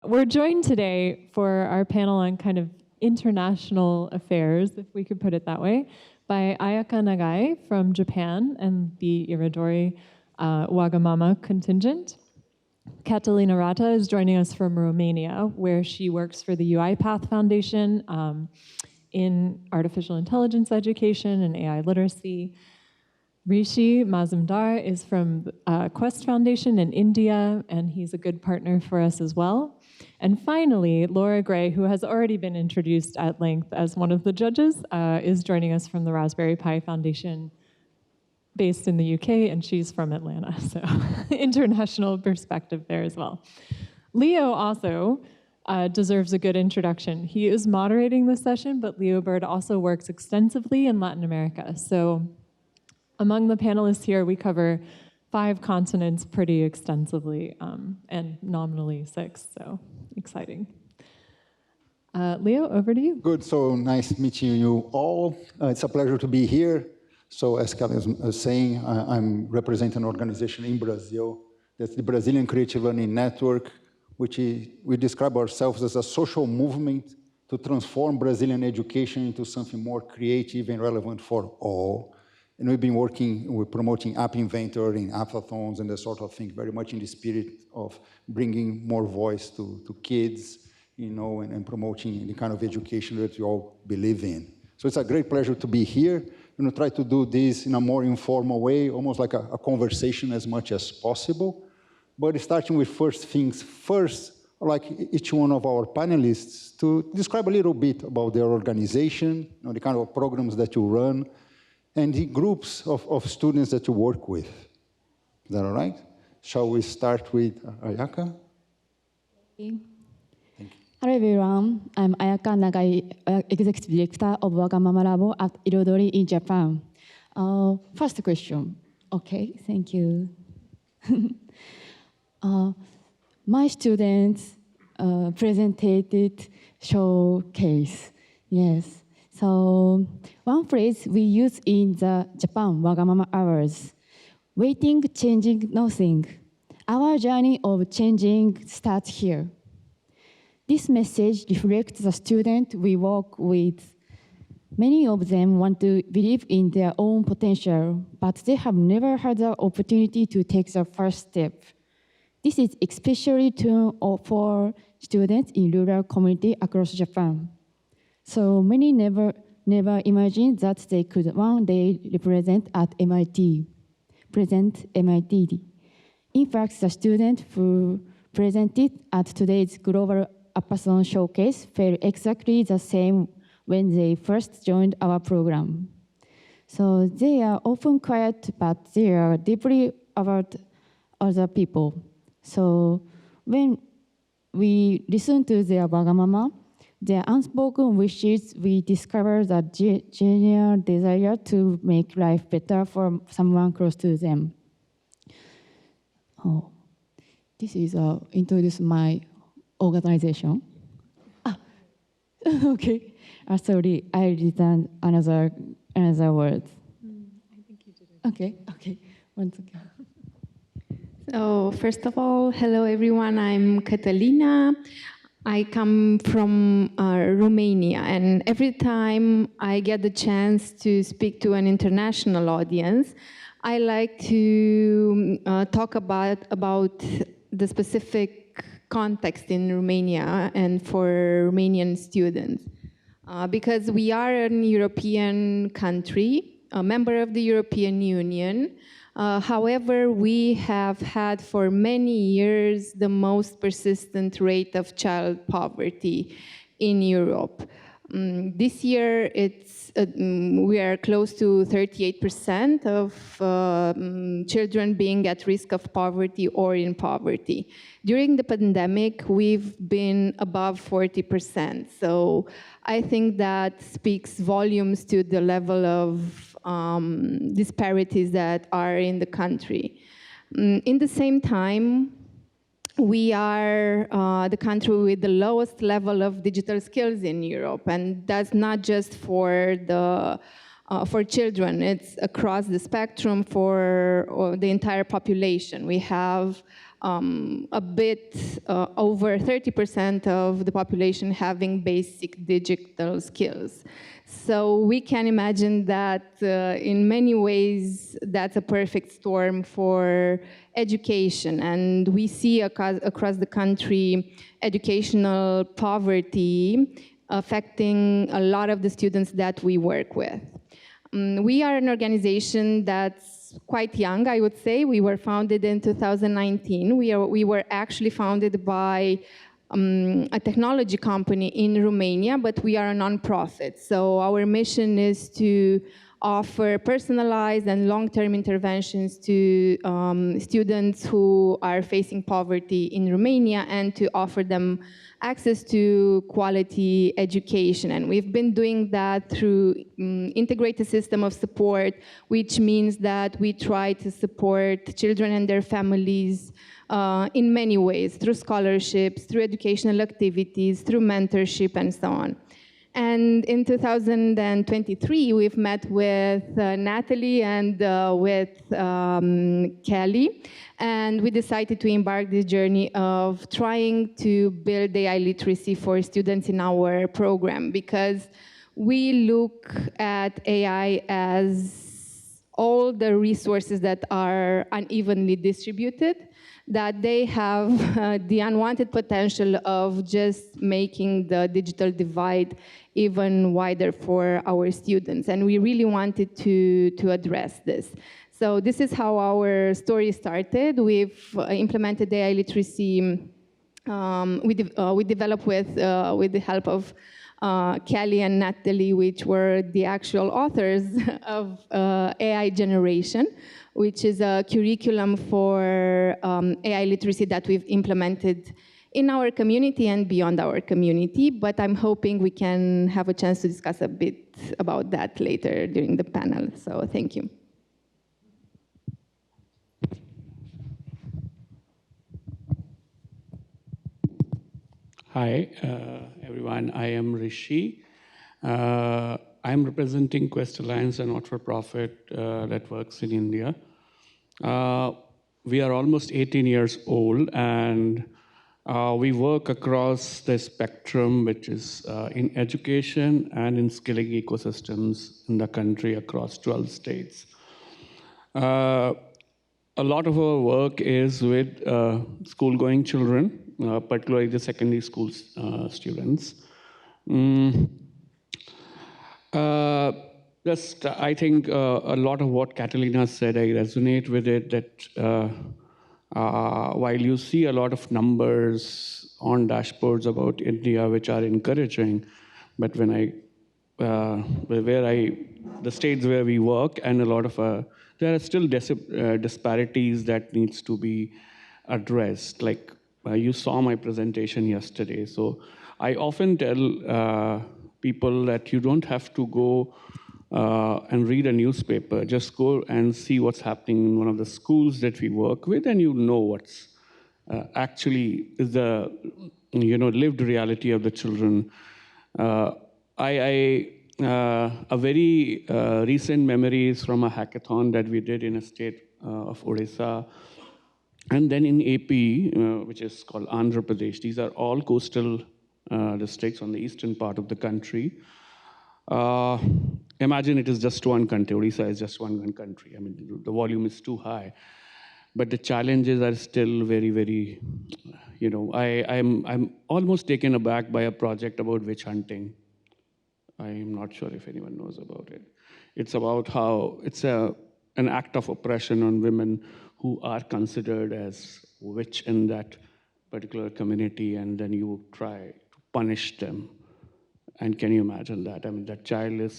We're joined today for our panel on kind of international affairs, if we could put it that way, by Ayaka Nagai from Japan and the IRODORI Wagamama contingent. Catalina Rata is joining us from Romania, where she works for the UiPath Foundation in artificial intelligence education and AI literacy. Rishi Mazumdar is from Quest Foundation in India, and he's a good partner for us as well. And finally, Laura Gray, who has already been introduced at length as one of the judges, is joining us from the Raspberry Pi Foundation based in the UK, and she's from Atlanta, so international perspective there as well. Leo also deserves a good introduction. He is moderating this session, but Leo Burd also works extensively in Latin America. So among the panelists here, we cover 5 continents pretty extensively, and nominally 6, so exciting. Leo, over to you. Good, so nice meeting you all. It's a pleasure to be here. So as Kelly was saying, I'm representing an organization in Brazil. That's the Brazilian Creative Learning Network, which we describe ourselves as a social movement to transform Brazilian education into something more creative and relevant for all. And we've been working with promoting app inventor and appathons and that sort of thing, very much in the spirit of bringing more voice to kids, and promoting the kind of education that we all believe in. So it's a great pleasure to be here. I'm going to try to do this in a more informal way, almost like a conversation as much as possible. But starting with first things first, I'd like each one of our panelists to describe a little bit about their organization, the kind of programs that you run, and the groups of students that you work with. Is that all right? Shall we start with Ayaka? Okay. Hello everyone, I'm Ayaka Nagai, Executive Director of WagamamaLab at IRODORI in Japan. First question. Okay, thank you. My students presented showcase. Yes. So one phrase we use in the Japan Wagamama hours: waiting, changing, nothing. Our journey of changing starts here. This message reflects the students we work with. Many of them want to believe in their own potential, but they have never had the opportunity to take the first step. This is especially true for students in rural communities across Japan. So many never imagined that they could one day represent MIT. In fact, the students who presented at today's Global Appathon Showcase felt exactly the same when they first joined our program. So they are often quiet, but they are deeply about other people. So when we listen to their Wagamama, their unspoken wishes, we discover the genuine desire to make life better for someone close to them. Oh, this is introduce my organization. Okay. Sorry, I written another word. I think you did it. Okay. Once again. So first of all, hello everyone. I'm Catalina. I come from Romania, and every time I get the chance to speak to an international audience, I like to talk about the specific context in Romania and for Romanian students. Because we are an European country, a member of the European Union. However, we have had for many years the most persistent rate of child poverty in Europe. This year, we are close to 38% of children being at risk of poverty or in poverty. During the pandemic, we've been above 40%. So I think that speaks volumes to the level of disparities that are in the country. In the same time, we are the country with the lowest level of digital skills in Europe, and that's not just for children. It's across the spectrum for the entire population. We have a bit over 30% of the population having basic digital skills. So we can imagine that in many ways that's a perfect storm for education. And we see across the country educational poverty affecting a lot of the students that we work with. We are an organization that's quite young, I would say. We were founded in 2019. We were actually founded by a technology company in Romania, but we are a nonprofit. So our mission is to offer personalized and long-term interventions to students who are facing poverty in Romania and to offer them access to quality education. And we've been doing that through integrated system of support, which means that we try to support children and their families in many ways, through scholarships, through educational activities, through mentorship, and so on. And in 2023, we've met with Natalie and with Kelly, and we decided to embark this journey of trying to build AI literacy for students in our program, because we look at AI as all the resources that are unevenly distributed, that they have the unwanted potential of just making the digital divide even wider for our students. And we really wanted to address this. So this is how our story started. We've implemented AI literacy. We developed with the help of Kelly and Natalie, which were the actual authors of AI Generation, which is a curriculum for AI literacy that we've implemented in our community and beyond our community. But I'm hoping we can have a chance to discuss a bit about that later during the panel. So thank you. Hi, everyone. I am Rishi. I'm representing Quest Alliance, a not-for-profit that works in India. We are almost 18 years old, and we work across the spectrum, which is in education and in skilling ecosystems in the country across 12 states. A lot of our work is with school-going children, particularly the secondary school students. I think a lot of what Catalina said, I resonate with it, that while you see a lot of numbers on dashboards about India, which are encouraging, but when the states where we work and a lot of, there are still disparities that needs to be addressed. Like you saw my presentation yesterday. So I often tell people that you don't have to go and read a newspaper. Just go and see what's happening in one of the schools that we work with, and you know what's actually is the lived reality of the children. A very recent memory is from a hackathon that we did in a state of Odisha, and then in AP, which is called Andhra Pradesh. These are all coastal districts on the eastern part of the country. Imagine it is just one country. Odisha is just one country. I mean, the volume is too high. But the challenges are still very, very, I'm almost taken aback by a project about witch hunting. I'm not sure if anyone knows about it. It's about how it's an act of oppression on women who are considered as witch in that particular community, and then you try to punish them. And can you imagine that? I mean, that child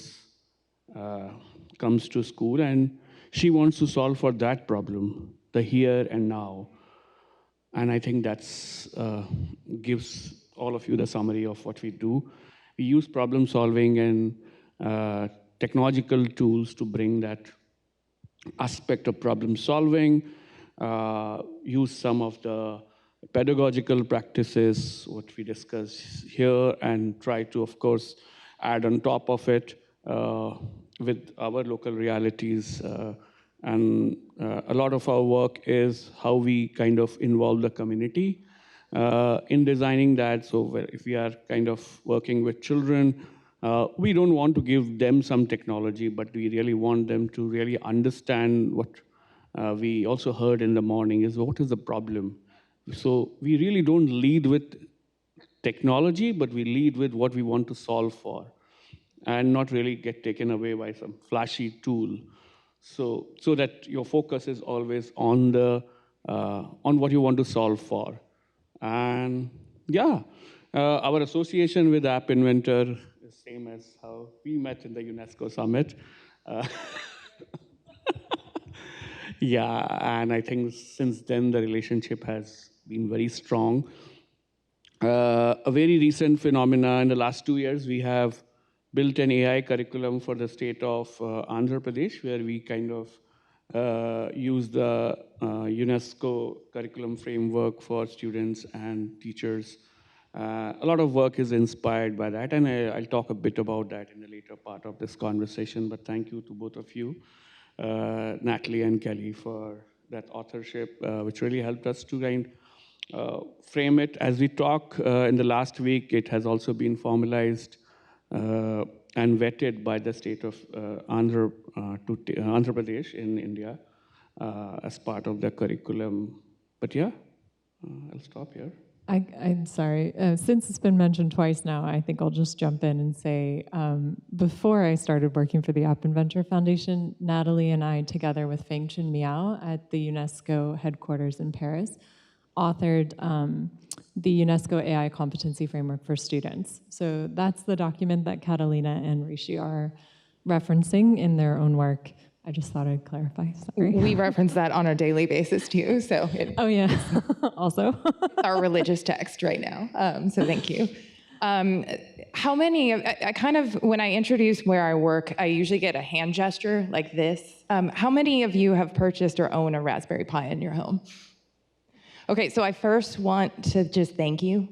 comes to school and she wants to solve for that problem, the here and now. And I think that's gives all of you the summary of what we do. We use problem solving and technological tools to bring that aspect of problem solving, use some of the pedagogical practices, what we discuss here, and try to, of course, add on top of it with our local realities And a lot of our work is how we kind of involve the community in designing that. So if we are kind of working with children, we don't want to give them some technology, but we really want them to really understand what we also heard in the morning is what is the problem. So we really don't lead with technology, but we lead with what we want to solve for and not really get taken away by some flashy tool. So that your focus is always on on what you want to solve for. And yeah, our association with App Inventor is same as how we met in the UNESCO summit. Yeah, and I think since then the relationship has been very strong. A very recent phenomena in the last 2 years, we have built an AI curriculum for the state of Andhra Pradesh, where we kind of use the UNESCO curriculum framework for students and teachers. A lot of work is inspired by that, and I'll talk a bit about that in the later part of this conversation, but thank you to both of you, Natalie and Kelly, for that authorship, which really helped us to frame it as we talk. In the last week, it has also been formalized and vetted by the state of Andhra Pradesh in India as part of the curriculum. But yeah, I'll stop here. I'm sorry. Since it's been mentioned twice now, I think I'll just jump in and say, before I started working for the App Inventor Foundation, Natalie and I, together with Fengchun Miao at the UNESCO headquarters in Paris, authored the UNESCO AI Competency Framework for Students. So that's the document that Catalina and Rishi are referencing in their own work. I just thought I'd clarify, sorry. We reference that on a daily basis too, so Oh yeah, also. our religious text right now, so thank you. How many, I kind of, when I introduce where I work, I usually get a hand gesture like this. How many of you have purchased or own a Raspberry Pi in your home? Okay, so I first want to just thank you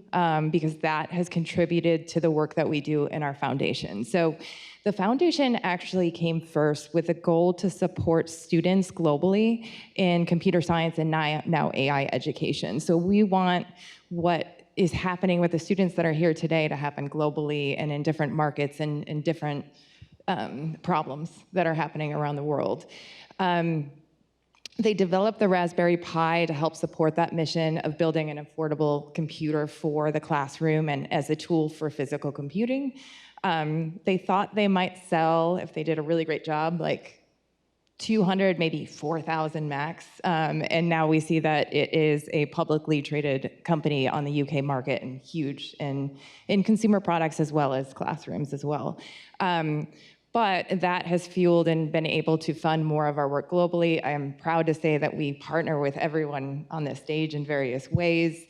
because that has contributed to the work that we do in our foundation. So the foundation actually came first with a goal to support students globally in computer science and now AI education. So we want what is happening with the students that are here today to happen globally and in different markets and in different problems that are happening around the world. They developed the Raspberry Pi to help support that mission of building an affordable computer for the classroom and as a tool for physical computing. They thought they might sell, if they did a really great job, like 200, maybe 4,000 max. And now we see that it is a publicly traded company on the UK market and huge in consumer products as well as classrooms as well. But that has fueled and been able to fund more of our work globally. I am proud to say that we partner with everyone on this stage in various ways.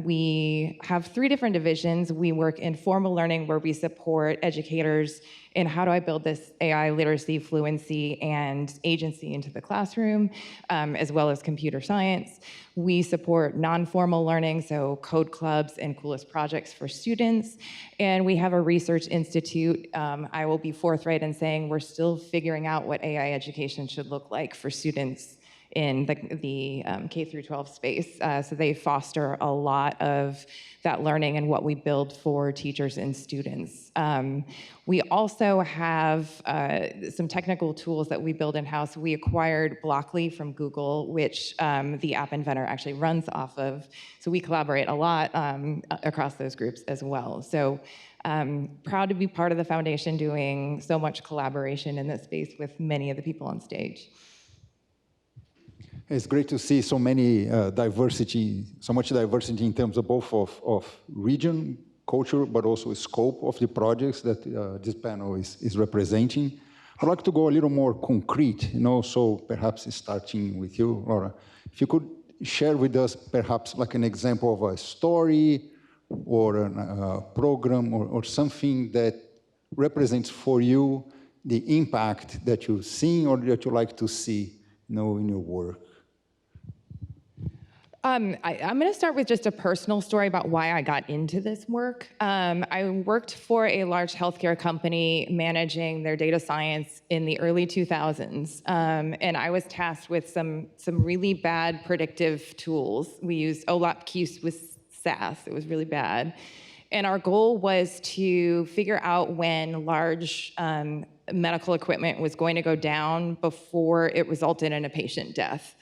We have 3 different divisions. We work in formal learning where we support educators in how do I build this AI literacy, fluency, and agency into the classroom, as well as computer science. We support non-formal learning, so code clubs and coolest projects for students. And we have a research institute. I will be forthright in saying we're still figuring out what AI education should look like for students in the K through 12 space. So they foster a lot of that learning and what we build for teachers and students. We also have some technical tools that we build in-house. We acquired Blockly from Google, which the App Inventor actually runs off of. So we collaborate a lot across those groups as well. So proud to be part of the foundation doing so much collaboration in this space with many of the people on stage. It's great to see so many so much diversity in terms of both of region, culture, but also scope of the projects that this panel is representing. I'd like to go a little more concrete, so perhaps starting with you, Laura. If you could share with us perhaps like an example of a story or a program or something that represents for you the impact that you've seen or that you like to see in your work. I'm going to start with just a personal story about why I got into this work. I worked for a large healthcare company managing their data science in the early 2000s, and I was tasked with some really bad predictive tools. We used OLAP-Qs with SAS. It was really bad. And our goal was to figure out when large medical equipment was going to go down before it resulted in a patient death.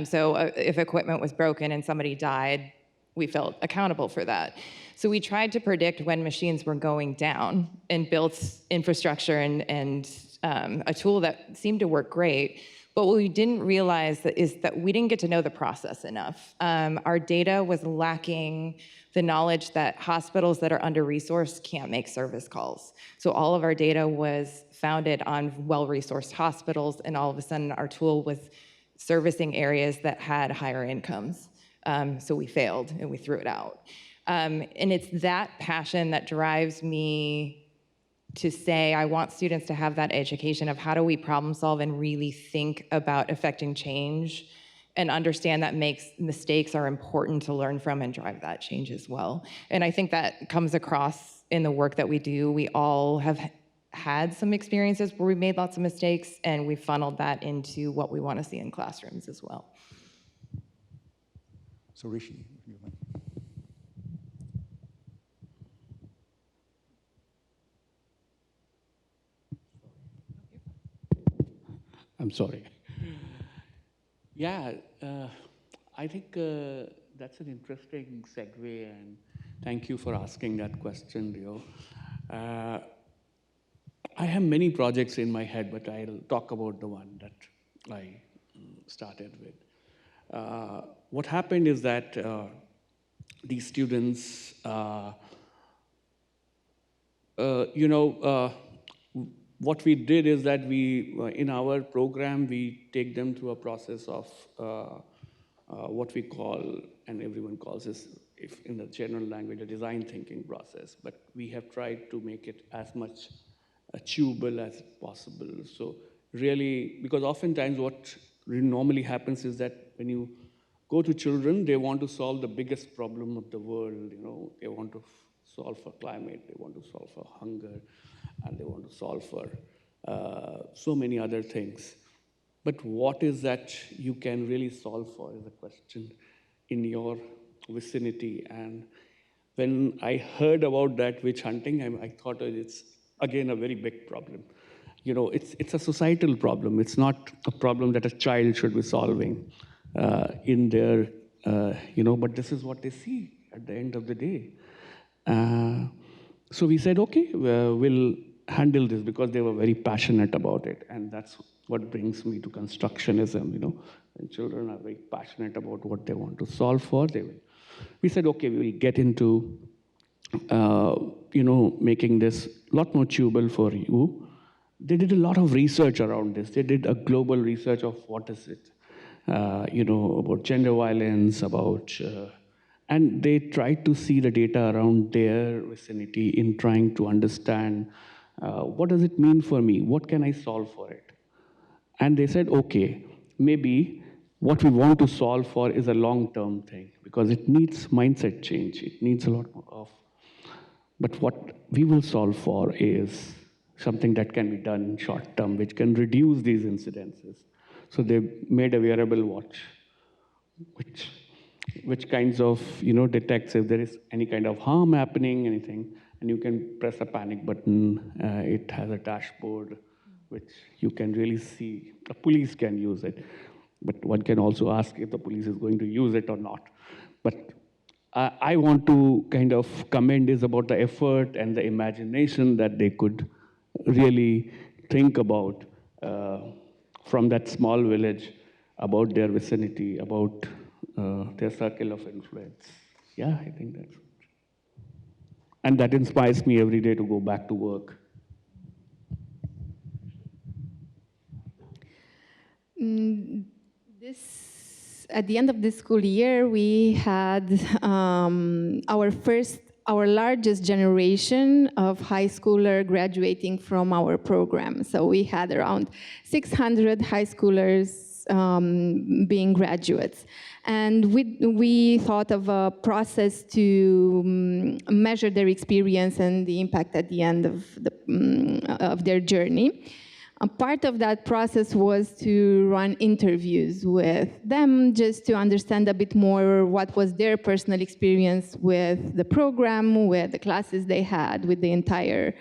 So if equipment was broken and somebody died, we felt accountable for that. So we tried to predict when machines were going down and built infrastructure and a tool that seemed to work great. But what we didn't realize is that we didn't get to know the process enough. Our data was lacking the knowledge that hospitals that are under-resourced can't make service calls. So all of our data was founded on well-resourced hospitals, and all of a sudden our tool was servicing areas that had higher incomes. So we failed and we threw it out. And it's that passion that drives me to say I want students to have that education of how do we problem solve and really think about affecting change and understand that mistakes are important to learn from and drive that change as well. And I think that comes across in the work that we do. We all have had some experiences where we made lots of mistakes, and we funneled that into what we want to see in classrooms as well. So Rishi, if you mind. I'm sorry. Yeah, I think that's an interesting segue, and thank you for asking that question, Rio. I have many projects in my head, but I'll talk about the one that I started with. What happened is that these students, what we did is that we, in our program, we take them through a process of what we call, and everyone calls this, if in the general language, a design thinking process. But we have tried to make it as much chewable as possible. So really, because oftentimes what normally happens is that when you go to children, they want to solve the biggest problem of the world. They want to solve for climate, they want to solve for hunger, and they want to solve for so many other things. But what is that you can really solve for is a question in your vicinity. And when I heard about that witch hunting, I thought it's, again, a very big problem. It's a societal problem. It's not a problem that a child should be solving in their, but this is what they see at the end of the day. So we said, okay, we'll handle this, because they were very passionate about it. And that's what brings me to constructionism, When children are very passionate about what they want to solve for, we said, okay, we will get into, making this a lot more chewable for you. They did a lot of research around this. They did a global research of what is it, about gender violence, and they tried to see the data around their vicinity in trying to understand what does it mean for me? What can I solve for it? And they said, okay, maybe what we want to solve for is a long-term thing, because it needs mindset change. It needs a lot more of. But what we will solve for is something that can be done short-term, which can reduce these incidences. So they made a wearable watch, which kinds of detects if there is any kind of harm happening, anything, and you can press a panic button. It has a dashboard, which you can really see. The police can use it, but one can also ask if the police is going to use it or not. But I want to kind of commend is about the effort and the imagination that they could really think about from that small village, about their vicinity, about their circle of influence. Yeah, I think that's it. And that inspires me every day to go back to work. At the end of this school year, we had our largest generation of high schooler graduating from our program. So we had around 600 high schoolers being graduates. And we thought of a process to measure their experience and the impact at the end of their journey. A part of that process was to run interviews with them just to understand a bit more what was their personal experience with the program, with the classes they had, with the entire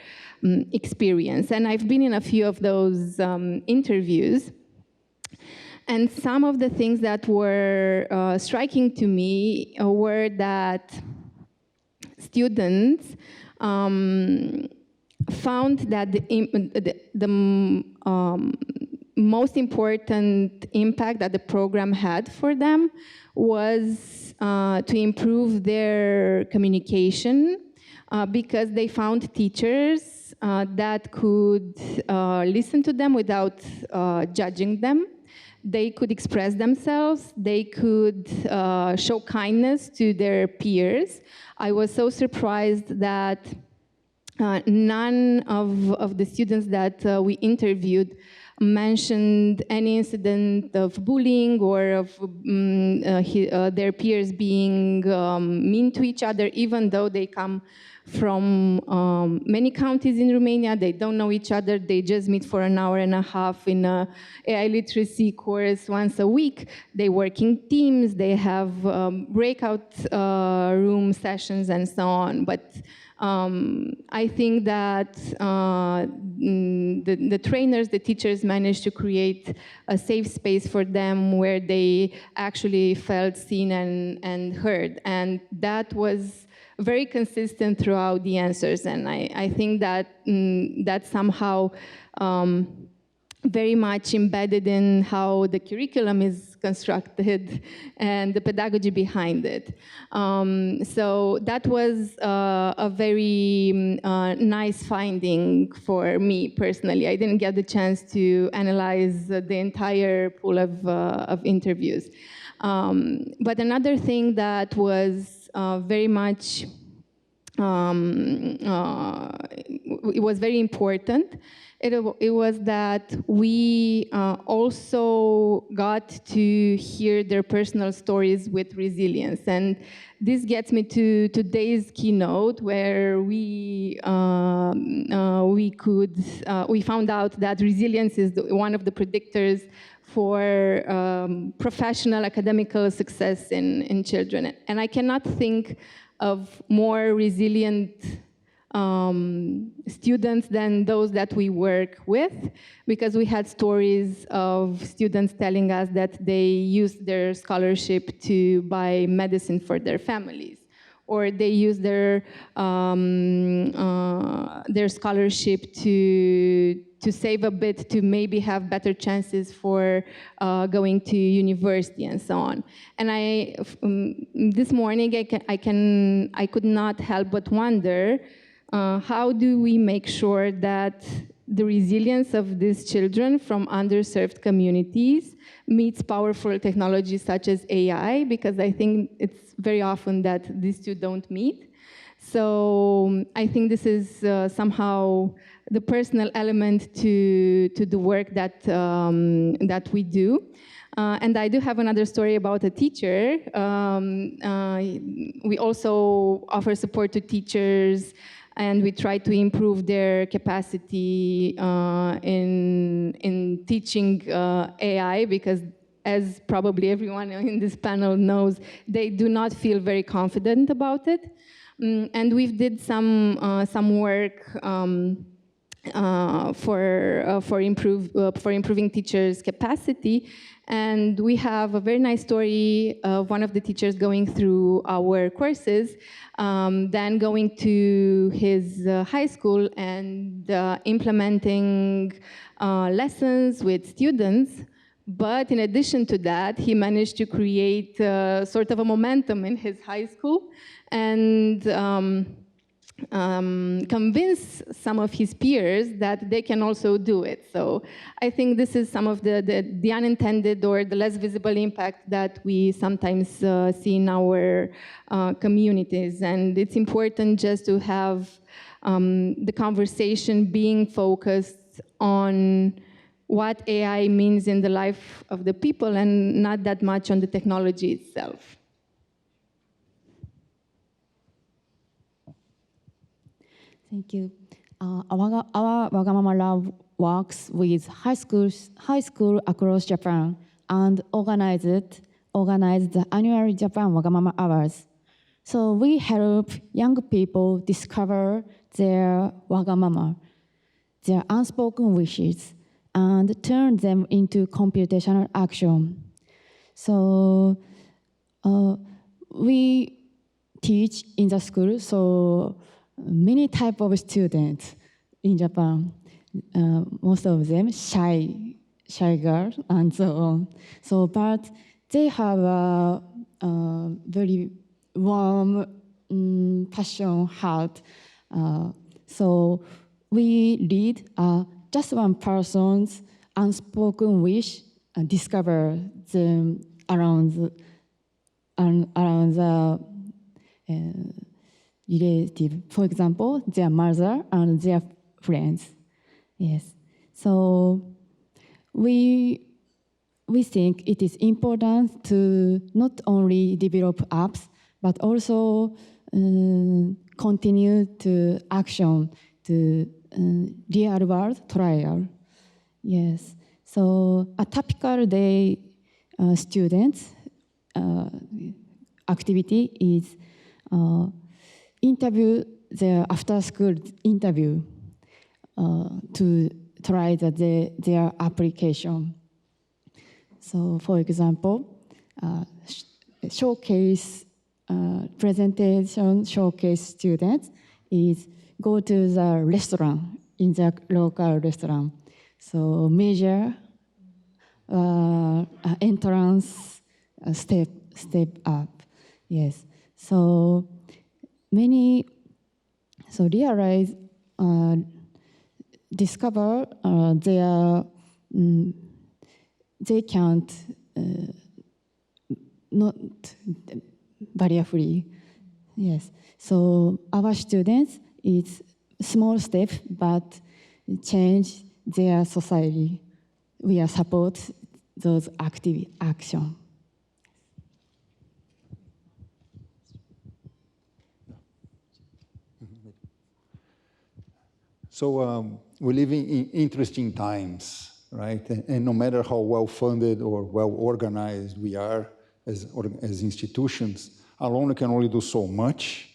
experience. And I've been in a few of those interviews. And some of the things that were striking to me were that students found that the most important impact that the program had for them was to improve their communication because they found teachers that could listen to them without judging them. They could express themselves, they could show kindness to their peers. I was so surprised that none of the students that we interviewed mentioned any incident of bullying or of their peers being mean to each other, even though they come from many counties in Romania. They don't know each other. They just meet for an hour and a half in an AI literacy course once a week. They work in teams. They have breakout room sessions and so on. But I think that the trainers, the teachers managed to create a safe space for them where they actually felt seen and heard. And that was very consistent throughout the answers. And I think that that's somehow very much embedded in how the curriculum is constructed and the pedagogy behind it. So that was a very nice finding for me personally. I didn't get the chance to analyze the entire pool of interviews. But another thing that was very much, it was very important. It was that we also got to hear their personal stories with resilience. And this gets me to today's keynote, where we found out that resilience is one of the predictors for professional academical success in children. And I cannot think of more resilient students than those that we work with, because we had stories of students telling us that they used their scholarship to buy medicine for their families, or they used their scholarship to save a bit to maybe have better chances for going to university and so on. And this morning I could not help but wonder, how do we make sure that the resilience of these children from underserved communities meets powerful technologies such as AI? Because I think it's very often that these two don't meet. So I think this is somehow the personal element to the work that we do. And I do have another story about a teacher. We also offer support to teachers, and we try to improve their capacity in teaching AI, because as probably everyone in this panel knows, they do not feel very confident about it. And we've did some work for improving teachers' capacity. And we have a very nice story of one of the teachers going through our courses, then going to his high school and implementing lessons with students. But in addition to that, he managed to create sort of a momentum in his high school and convince some of his peers that they can also do it. So I think this is some of the unintended or the less visible impact that we sometimes see in our communities. And it's important just to have the conversation being focused on what AI means in the life of the people and not that much on the technology itself. Thank you. Our WagamamaLab works with high school across Japan and organized the annual Japan Wagamama Hours. So we help young people discover their Wagamama, their unspoken wishes, and turn them into computational action. So we teach in the school, so many type of students in Japan. Most of them shy girls and so on. So, but they have a very warm, passion heart. So we lead just one person's unspoken wish and discover them around the relative. For example, their mother and their friends. Yes. So we think it is important to not only develop apps, but also continue to action to real world trial. Yes. So a typical day students activity is interview their after school interview to try their application. So, for example, presentation showcase students is go to the restaurant in the local restaurant. So measure entrance step up. Yes. So realize discover they can't not barrier free. Yes. So our students, it's small step, but change their society. We are support those active action. So we live in interesting times, right? And no matter how well-funded or well-organized we are as institutions, alone we can only do so much,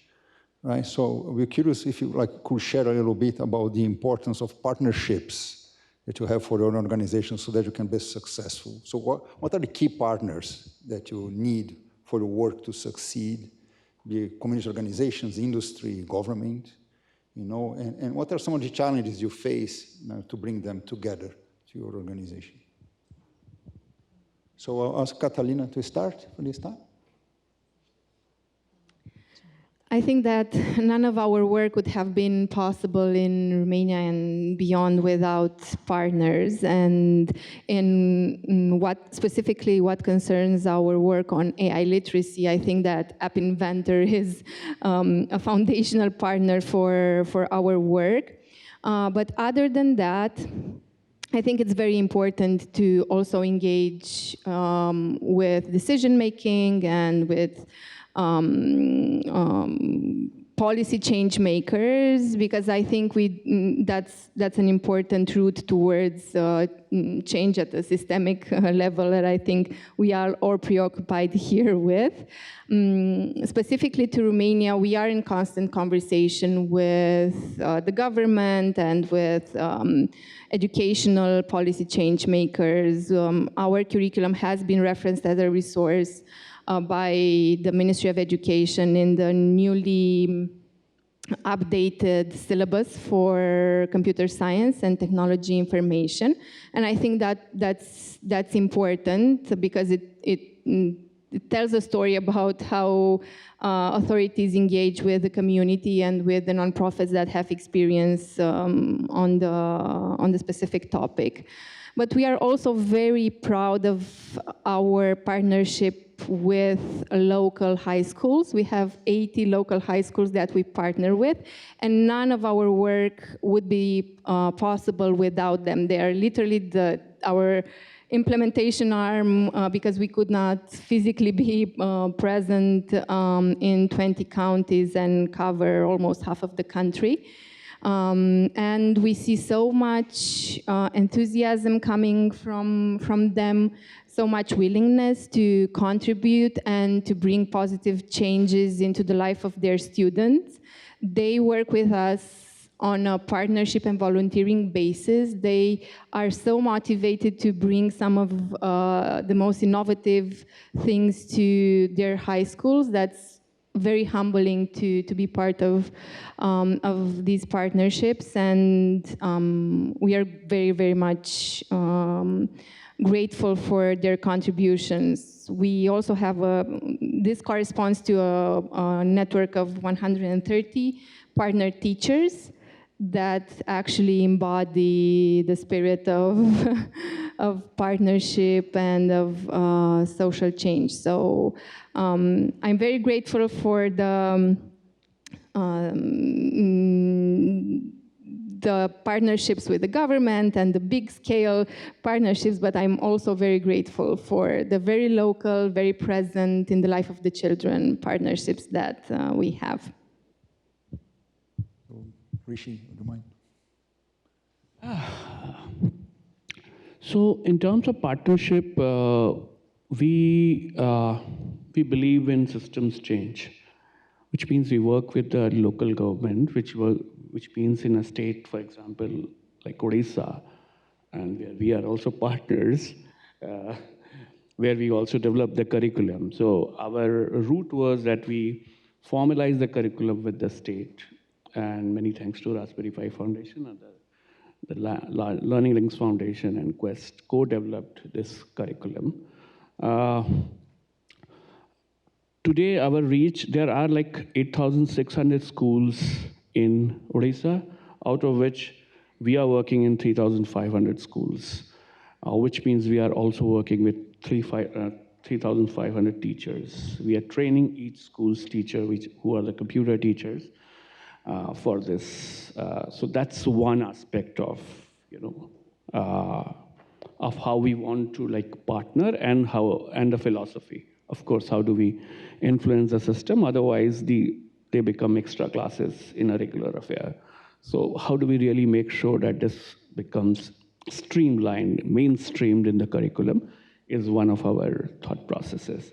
right? So we're curious if you could share a little bit about the importance of partnerships that you have for your organization so that you can be successful. So what are the key partners that you need for your work to succeed? Be it community organizations, industry, government, and what are some of the challenges you face to bring them together to your organization? So I'll ask Catalina to start for this time. I think that none of our work would have been possible in Romania and beyond without partners. And in what concerns our work on AI literacy, I think that App Inventor is a foundational partner for our work. But other than that, I think it's very important to also engage with decision making and with policy change makers, because I think that's an important route towards change at a systemic level that I think we are all preoccupied here with. Specifically to Romania, we are in constant conversation with the government and with educational policy change makers. Our curriculum has been referenced as a resource by the Ministry of Education in the newly updated syllabus for computer science and technology information. And I think that's important because it tells a story about how authorities engage with the community and with the nonprofits that have experience on the specific topic. But we are also very proud of our partnership with local high schools. We have 80 local high schools that we partner with, and none of our work would be possible without them. They are literally our implementation arm, because we could not physically be present in 20 counties and cover almost half of the country. And we see so much enthusiasm coming from them, so much willingness to contribute and to bring positive changes into the life of their students. They work with us on a partnership and volunteering basis. They are so motivated to bring some of the most innovative things to their high schools. That's very humbling to be part of these partnerships, and we are very, very much grateful for their contributions. We also have this corresponds to a network of 130 partner teachers that actually embody the spirit of partnership and of social change. So I'm very grateful for the partnerships with the government and the big scale partnerships, but I'm also very grateful for the very local, very present in the life of the children partnerships that we have. Rishi, would you mind? So in terms of partnership, we believe in systems change, which means we work with the local government, which means in a state, for example, like Odisha, and where we are also partners, where we also develop the curriculum. So our route was that we formalize the curriculum with the state, and many thanks to Raspberry Pi Foundation and the Learning Links Foundation and Quest co-developed this curriculum. Today, our reach, there are like 8,600 schools in Odisha, out of which we are working in 3,500 schools, which means we are also working with 3,500 teachers. We are training each school's teacher, who are the computer teachers, for this. So that's one aspect of, of how we want to like partner and the philosophy. Of course, how do we influence the system? Otherwise, they become extra classes in a regular affair. So how do we really make sure that this becomes streamlined, mainstreamed in the curriculum is one of our thought processes.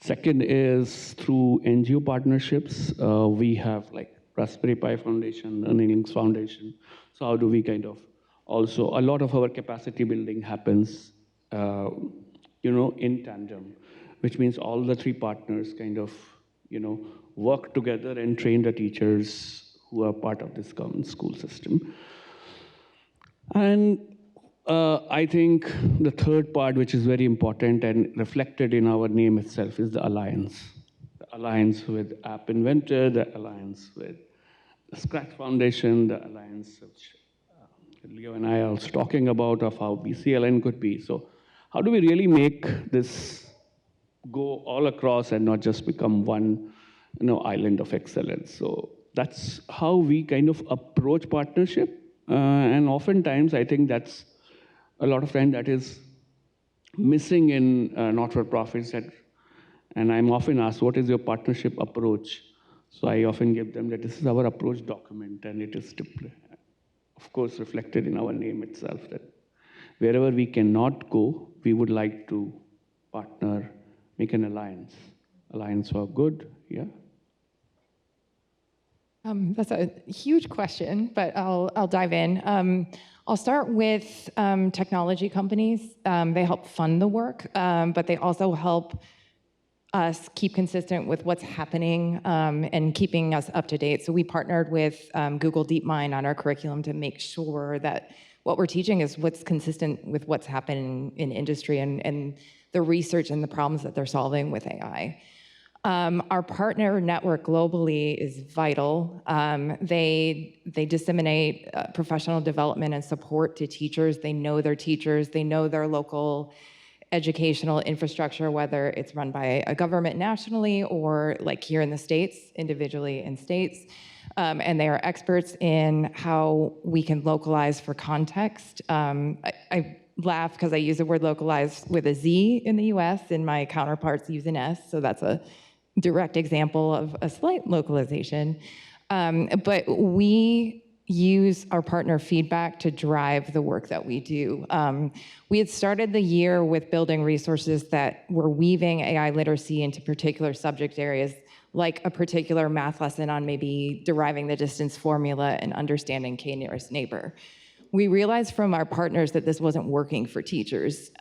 Second is through NGO partnerships. We have like Raspberry Pi Foundation, Learning Links Foundation. So how do we kind of also, a lot of our capacity building happens, in tandem, which means all the three partners kind of, work together and train the teachers who are part of this common school system. And I think the third part, which is very important and reflected in our name itself, is the alliance. The alliance with App Inventor, the alliance with the Scratch Foundation, the alliance which Leo and I are also talking about of how BCLN could be. So how do we really make this go all across and not just become one island of excellence? So that's how we kind of approach partnership. And oftentimes, I think that's a lot of time that is missing in not-for-profits. And I'm often asked, what is your partnership approach? So I often give them that this is our approach document, and it is, of course, reflected in our name itself, that wherever we cannot go, we would like to partner, make an alliance for good, yeah? That's a huge question, but I'll dive in. I'll start with technology companies. They help fund the work, but they also help us keep consistent with what's happening and keeping us up to date. So we partnered with Google DeepMind on our curriculum to make sure that what we're teaching is what's consistent with what's happening in industry and the research and the problems that they're solving with AI. Our partner network globally is vital. They disseminate professional development and support to teachers. They know their teachers. They know their local educational infrastructure, whether it's run by a government nationally or like here in the States, individually in states. And they are experts in how we can localize for context. I laugh because I use the word localize with a Z in the US and my counterparts use an S, so that's a direct example of a slight localization. But we use our partner feedback to drive the work that we do. We had started the year with building resources that were weaving AI literacy into particular subject areas, like a particular math lesson on maybe deriving the distance formula and understanding K nearest neighbor. We realized from our partners that this wasn't working for teachers.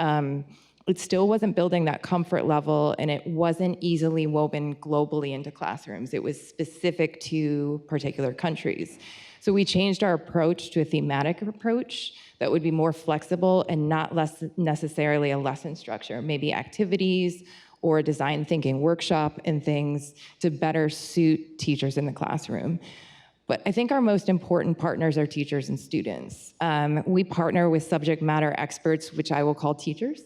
It still wasn't building that comfort level, and it wasn't easily woven globally into classrooms. It was specific to particular countries. So we changed our approach to a thematic approach that would be more flexible and not less necessarily a lesson structure, maybe activities or a design thinking workshop and things to better suit teachers in the classroom. But I think our most important partners are teachers and students. We partner with subject matter experts, which I will call teachers,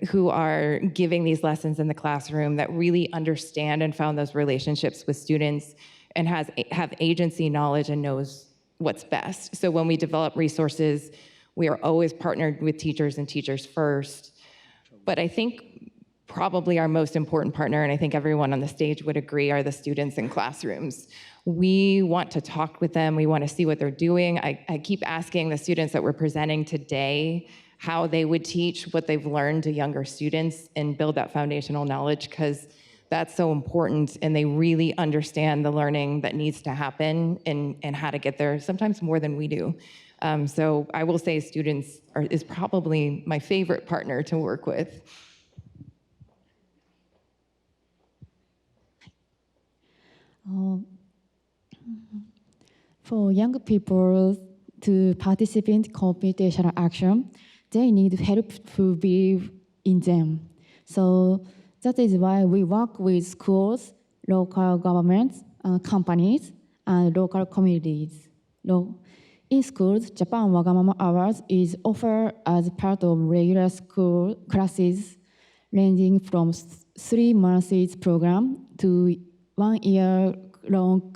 who are giving these lessons in the classroom that really understand and found those relationships with students and have agency knowledge and knows what's best. So when we develop resources, we are always partnered with teachers and teachers first. But I think probably our most important partner, and I think everyone on the stage would agree, are the students in classrooms. We want to talk with them. We want to see what they're doing. I keep asking the students that we're presenting today how they would teach what they've learned to younger students and build that foundational knowledge, because that's so important, and they really understand the learning that needs to happen and how to get there, sometimes more than we do. So I will say students is probably my favorite partner to work with. For young people to participate in computational action, they need help to believe in them. So that is why we work with schools, local governments, companies, and local communities. In schools, Japan Wagamama Awards is offered as part of regular school classes ranging from 3 months program to 1 year long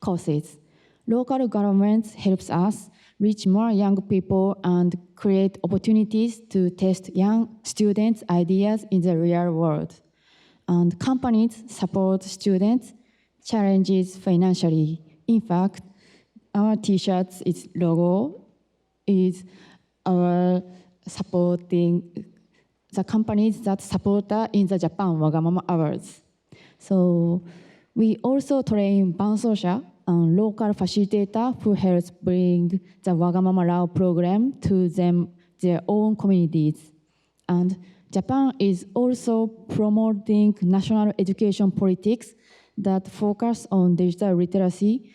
courses. Local governments helps us reach more young people and create opportunities to test young students' ideas in the real world. And companies support students' challenges financially. In fact, our T-shirts, its logo is our supporting the companies that support us in the Japan Wagamama Awards. So we also train Bansosha, a local facilitator who helps bring the WagamamaLab program to their own communities. And Japan is also promoting national education politics that focus on digital literacy,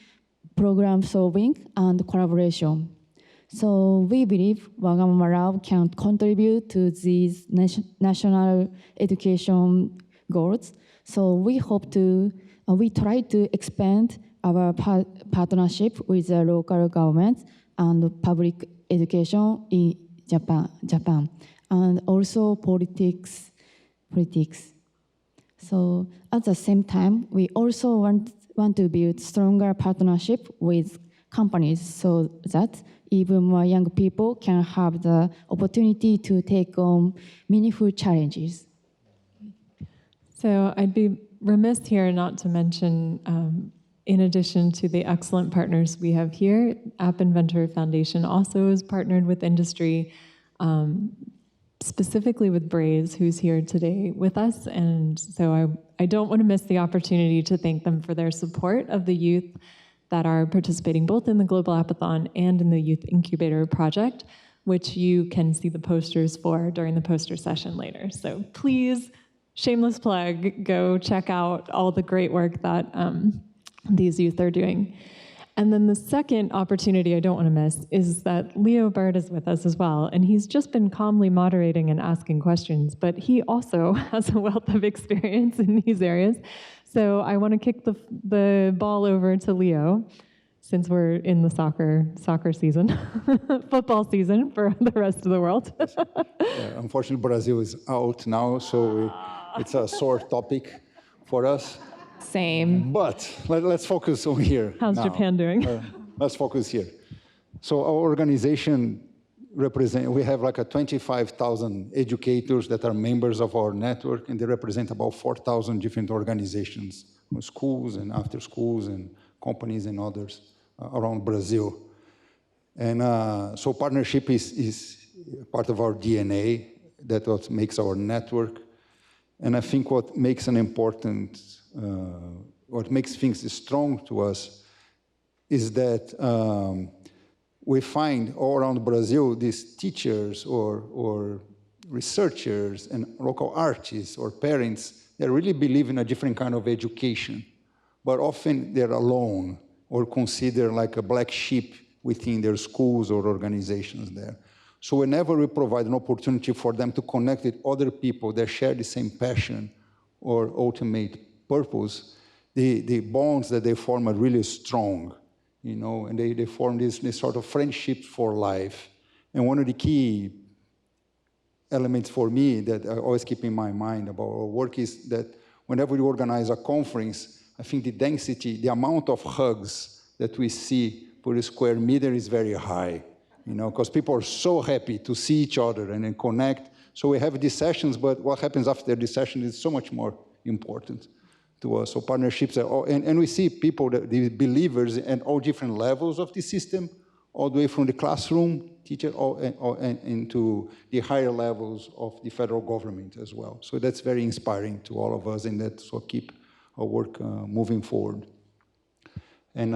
problem solving, and collaboration. So we believe WagamamaLab can contribute to these national education goals. So we try to expand our partnership with the local governments and public education in Japan, and also politics. So at the same time, we also want to build stronger partnership with companies so that even more young people can have the opportunity to take on meaningful challenges. So I'd be remiss here not to mention, in addition to the excellent partners we have here, App Inventor Foundation also is partnered with industry, specifically with Braze, who's here today with us. And so I don't want to miss the opportunity to thank them for their support of the youth that are participating both in the Global Appathon and in the Youth Incubator Project, which you can see the posters for during the poster session later. So please, shameless plug, go check out all the great work that these youth are doing. And then the second opportunity I don't want to miss is that Leo Burd is with us as well, and he's just been calmly moderating and asking questions, but he also has a wealth of experience in these areas. So I want to kick the ball over to Leo, since we're in the soccer season, football season for the rest of the world. Unfortunately, Brazil is out now, so it's a sore topic for us. Same. But let's focus on here. How's now. Japan doing? Let's focus here. So our organization we have like 25,000 educators that are members of our network, and they represent about 4,000 different organizations, schools and after schools and companies and others around Brazil. And so partnership is part of our DNA. That's what makes our network. And I think what makes what makes things strong to us is that we find all around Brazil these teachers or researchers and local artists or parents that really believe in a different kind of education, but often they're alone or considered like a black sheep within their schools or organizations there. So whenever we provide an opportunity for them to connect with other people that share the same passion or ultimate purpose, the bonds that they form are really strong, and they form this sort of friendship for life. And one of the key elements for me that I always keep in my mind about our work is that whenever we organize a conference, I think the density, the amount of hugs that we see per square meter is very high, because people are so happy to see each other and then connect. So we have these sessions, but what happens after the session is so much more important to us. So partnerships are all, and we see people, the believers at all different levels of the system, all the way from the classroom, teacher, and into the higher levels of the federal government as well. So that's very inspiring to all of us, and that's what keep our work moving forward. And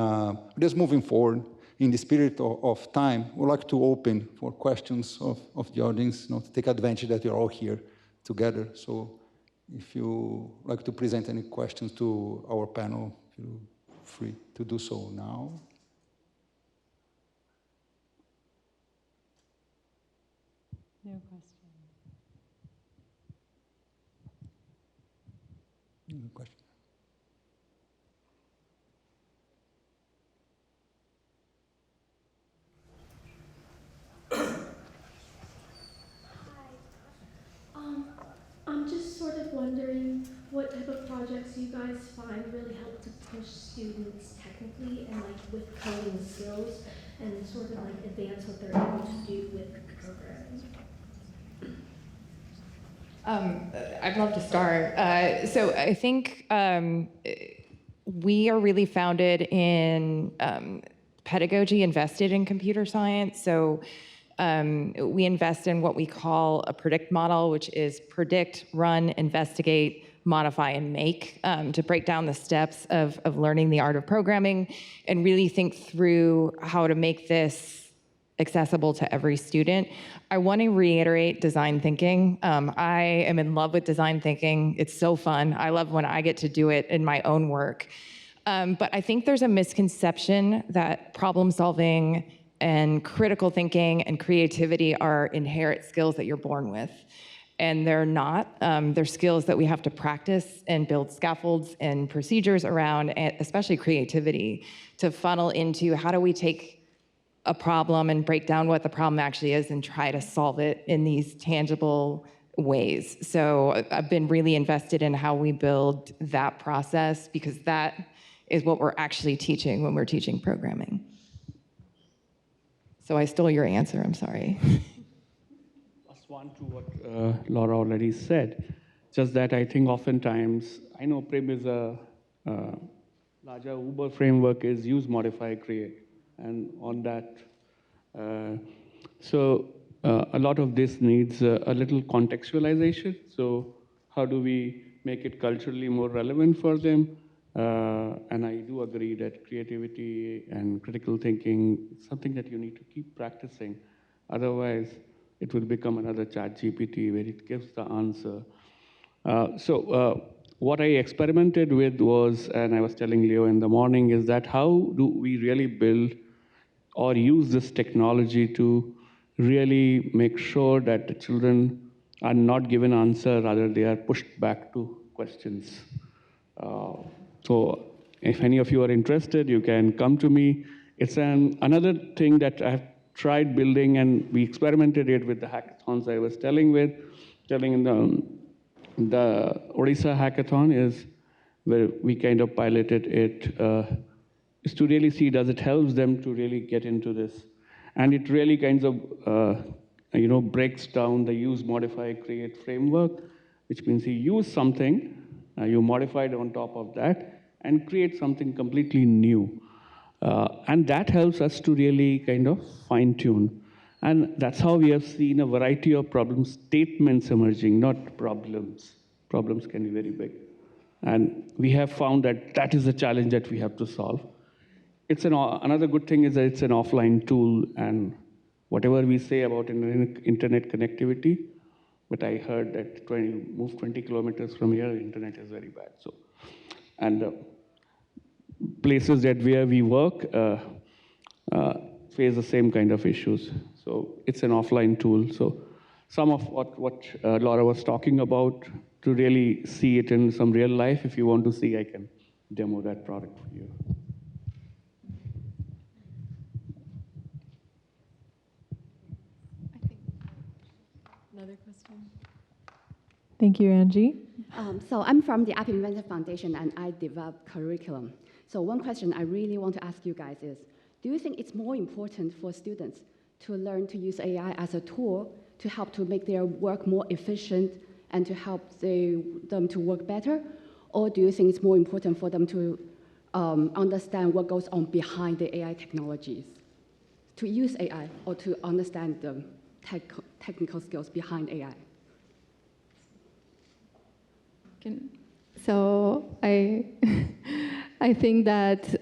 just moving forward, in the spirit of time, we'd like to open for questions of the audience, to take advantage that you're all here together. So if you like to present any questions to our panel, feel free to do so now. No question. No question. I'm just sort of wondering what type of projects you guys find really help to push students technically and with coding skills and sort of advance what they're able to do with programming. I'd love to start. So I think we are really founded in pedagogy invested in computer science. So we invest in what we call a predict model, which is predict, run, investigate, modify, and make, to break down the steps of learning the art of programming and really think through how to make this accessible to every student. I want to reiterate design thinking. I am in love with design thinking. It's so fun. I love when I get to do it in my own work. But I think there's a misconception that problem solving and critical thinking and creativity are inherent skills that you're born with. And they're not. They're skills that we have to practice and build scaffolds and procedures around, and especially creativity, to funnel into how do we take a problem and break down what the problem actually is and try to solve it in these tangible ways. So I've been really invested in how we build that process, because that is what we're actually teaching when we're teaching programming. So I stole your answer, I'm sorry. Plus one to what Laura already said, just that I think oftentimes, I know Prim is a larger Uber framework is use, modify, create. And on that, a lot of this needs a little contextualization. So how do we make it culturally more relevant for them? And I do agree that creativity and critical thinking is something that you need to keep practicing. Otherwise, it will become another ChatGPT where it gives the answer. what I experimented with was, and I was telling Leo in the morning, is that how do we really build or use this technology to really make sure that the children are not given answer, rather they are pushed back to questions. So if any of you are interested, you can come to me. It's another thing that I've tried building, and we experimented it with the hackathons I was telling in the Odisha hackathon is where we kind of piloted it, is to really see does it helps them to really get into this. And it really kinds of breaks down the use, modify, create framework, which means you use something, you modify it on top of that, and create something completely new. And that helps us to really kind of fine tune. And that's how we have seen a variety of problem statements emerging, not problems. Problems can be very big. And we have found that that is the challenge that we have to solve. Another good thing is that it's an offline tool, and whatever we say about internet connectivity, but I heard that move 20 kilometers from here, internet is very bad. So, and places that where we work face the same kind of issues. So it's an offline tool. So some of what Laura was talking about, to really see it in some real life, if you want to see, I can demo that product for you. Another question? Thank you, Angie. So I'm from the App Inventor Foundation, and I develop curriculum. So one question I really want to ask you guys is, do you think it's more important for students to learn to use AI as a tool to help to make their work more efficient and to help them to work better? Or do you think it's more important for them to understand what goes on behind the AI technologies, to use AI or to understand the technical skills behind AI? So I think that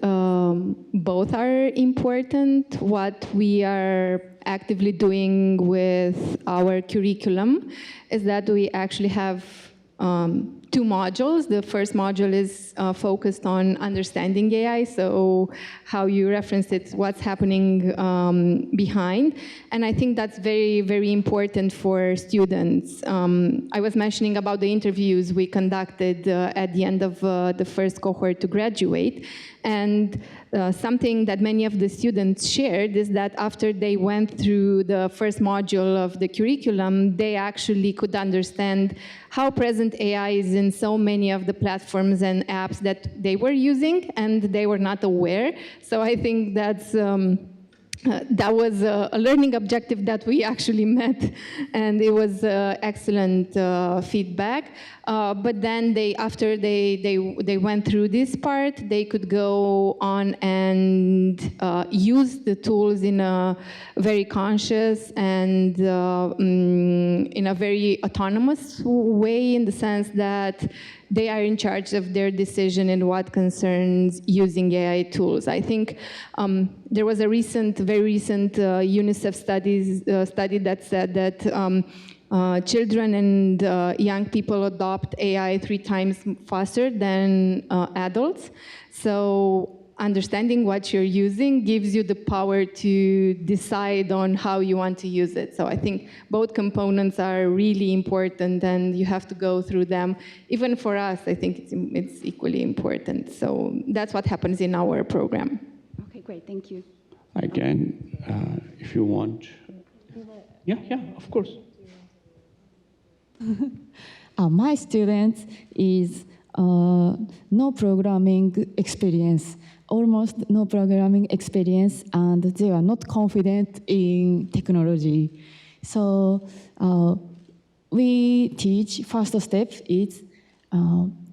both are important. What we are actively doing with our curriculum is that we actually have two modules. The first module is focused on understanding AI, so how you referenced it, what's happening behind. And I think that's very, very important for students. I was mentioning about the interviews we conducted at the end of the first cohort to graduate. And something that many of the students shared is that after they went through the first module of the curriculum, they actually could understand how present AI is in so many of the platforms and apps that they were using and they were not aware. So I think that's that was a learning objective that we actually met, and it was excellent feedback. But then after they went through this part, they could go on and use the tools in a very conscious and in a very autonomous way, in the sense that they are in charge of their decision in what concerns using AI tools. I think there was a very recent UNICEF study that said that children and young people adopt AI 3 times faster than adults. So understanding what you're using gives you the power to decide on how you want to use it. So I think both components are really important, and you have to go through them. Even for us, I think it's equally important. So that's what happens in our program. Okay, great, thank you. I can, if you want. Yeah, of course. My student is no programming experience, almost no programming experience, and they are not confident in technology. So we teach first step is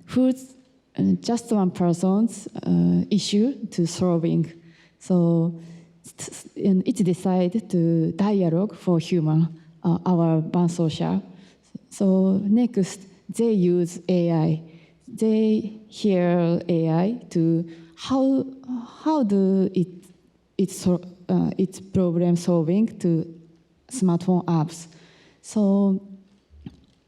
who's just one person's issue to solving. So it's decided to dialogue for human, our one social. So next, they use AI. They hear AI to how do it's problem solving to smartphone apps. So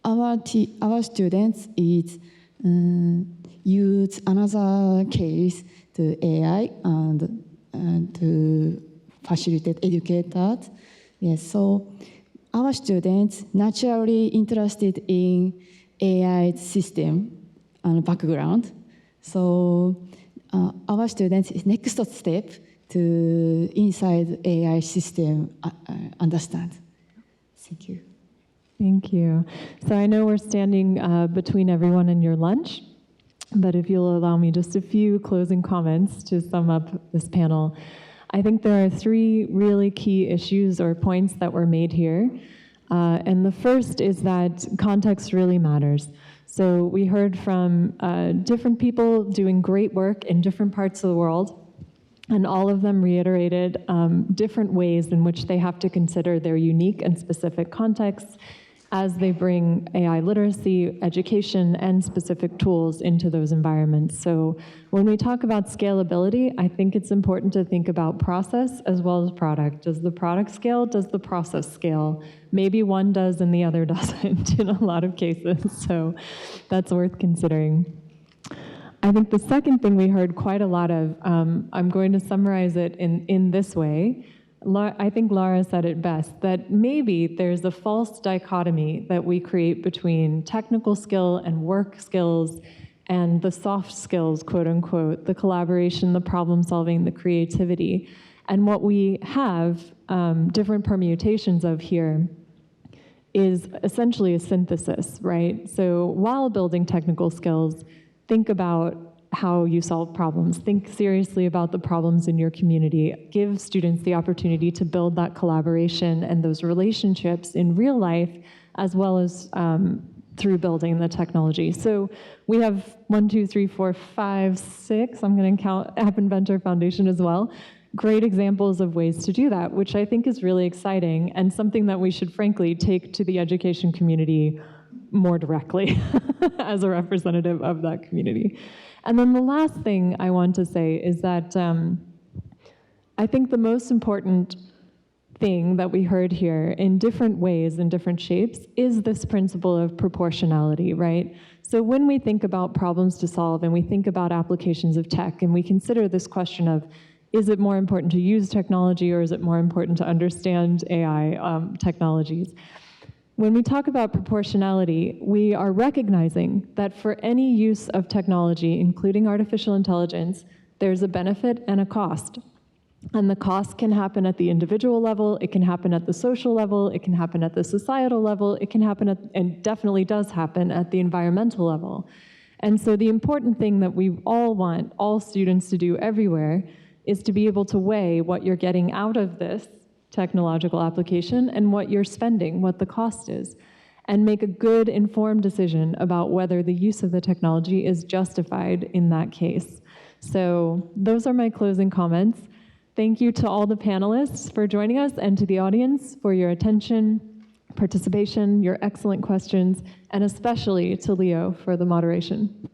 our students is use another case to AI and to facilitate educators. Yes, so our students naturally interested in AI system and background. So our students is next step to inside AI system understand. Thank you. Thank you. So I know we're standing between everyone and your lunch, but if you'll allow me just a few closing comments to sum up this panel. I think there are three really key issues or points that were made here. And the first is that context really matters. So we heard from different people doing great work in different parts of the world, and all of them reiterated different ways in which they have to consider their unique and specific contexts as they bring AI literacy, education, and specific tools into those environments. So when we talk about scalability, I think it's important to think about process as well as product. Does the product scale? Does the process scale? Maybe one does and the other doesn't in a lot of cases, so that's worth considering. I think the second thing we heard quite a lot of, I'm going to summarize it in this way. I think Lara said it best, that maybe there's a false dichotomy that we create between technical skill and work skills and the soft skills, quote unquote, the collaboration, the problem solving, the creativity. And what we have different permutations of here is essentially a synthesis, right? So while building technical skills, think about how you solve problems. Think seriously about the problems in your community. Give students the opportunity to build that collaboration and those relationships in real life, as well as through building the technology. So we have 1, 2, 3, 4, 5, 6, I'm gonna count App Inventor Foundation as well. Great examples of ways to do that, which I think is really exciting and something that we should frankly take to the education community more directly as a representative of that community. And then the last thing I want to say is that I think the most important thing that we heard here in different ways, in different shapes, is this principle of proportionality, right? So when we think about problems to solve and we think about applications of tech and we consider this question of, is it more important to use technology or is it more important to understand AI technologies? When we talk about proportionality, we are recognizing that for any use of technology, including artificial intelligence, there's a benefit and a cost. And the cost can happen at the individual level, it can happen at the social level, it can happen at the societal level, it can happen at, and definitely does happen at the environmental level. And so the important thing that we all want all students to do everywhere is to be able to weigh what you're getting out of this technological application and what you're spending, what the cost is, and make a good informed decision about whether the use of the technology is justified in that case. So those are my closing comments. Thank you to all the panelists for joining us and to the audience for your attention, participation, your excellent questions, and especially to Leo for the moderation.